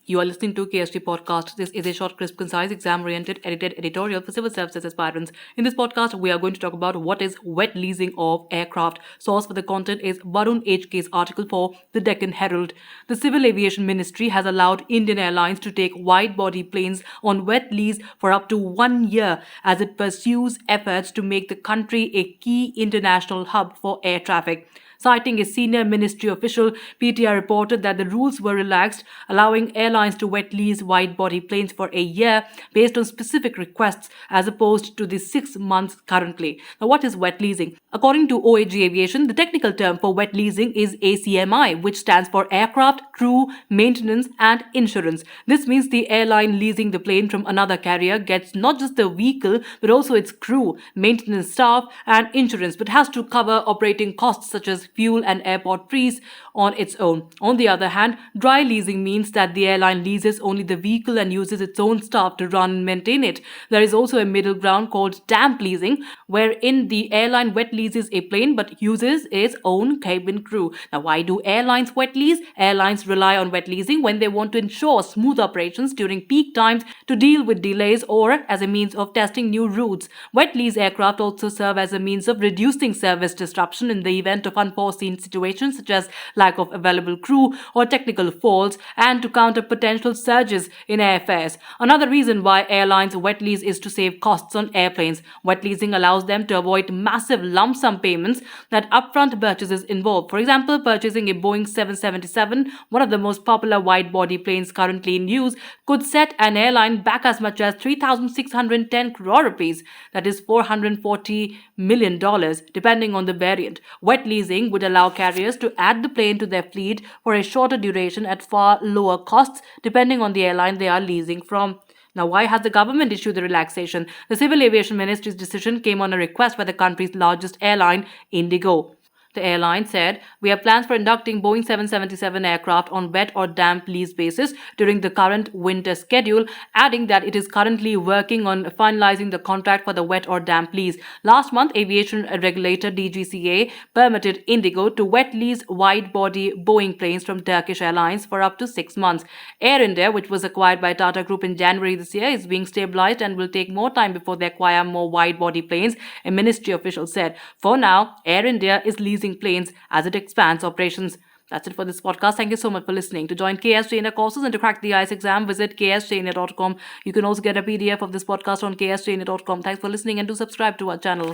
You are listening to KSG Podcast. This is a short, crisp, concise, exam-oriented, edited editorial for civil services aspirants. In this podcast, we are going to talk about what is wet leasing of aircraft. Source for the content is Varun HK's article for the Deccan Herald. The Civil Aviation Ministry has allowed Indian Airlines to take wide-body planes on wet lease for up to 1 year as it pursues efforts to make the country a key international hub for air traffic. Citing a senior ministry official, PTI reported that the rules were relaxed, allowing airlines to wet lease wide-body planes for a year based on specific requests as opposed to the 6 months currently. Now, what is wet leasing? According to OAG Aviation, the technical term for wet leasing is ACMI, which stands for Aircraft, Crew, Maintenance and Insurance. This means the airline leasing the plane from another carrier gets not just the vehicle but also its crew, maintenance staff and insurance, but has to cover operating costs such as fuel and airport fees on its own. On the other hand, dry leasing means that the airline leases only the vehicle and uses its own staff to run and maintain it. There is also a middle ground called damp leasing, wherein the airline wet leases a plane but uses its own cabin crew. Now, why do airlines wet lease? Airlines rely on wet leasing when they want to ensure smooth operations during peak times, to deal with delays, or as a means of testing new routes. Wet lease aircraft also serve as a means of reducing service disruption in the event of unforeseen situations such as lack of available crew or technical faults, and to counter potential surges in airfares. Another reason why airlines wet lease is to save costs on airplanes. Wet leasing allows them to avoid massive lump sum payments that upfront purchases involve. For example, purchasing a Boeing 777, one of the most popular wide-body planes currently in use, could set an airline back as much as 3,610 crore rupees, that is $440 million, depending on the variant. Wet leasing would allow carriers to add the plane to their fleet for a shorter duration at far lower costs, depending on the airline they are leasing from. Now, why has the government issued the relaxation? The Civil Aviation Ministry's decision came on a request by the country's largest airline, Indigo. The airline said, "We have plans for inducting Boeing 777 aircraft on wet or damp lease basis during the current winter schedule," adding that it is currently working on finalizing the contract for the wet or damp lease. Last month, aviation regulator DGCA permitted Indigo to wet lease wide-body Boeing planes from Turkish Airlines for up to 6 months. Air India, which was acquired by Tata Group in January this year, is being stabilized and will take more time before they acquire more wide-body planes, a ministry official said. For now, Air India is leasing planes as it expands operations. That's it for this podcast. Thank you so much for listening. To join KSG India courses and to crack the IELTS exam, visit ksgindia.com. You can also get a PDF of this podcast on ksgindia.com. Thanks for listening and do subscribe to our channel.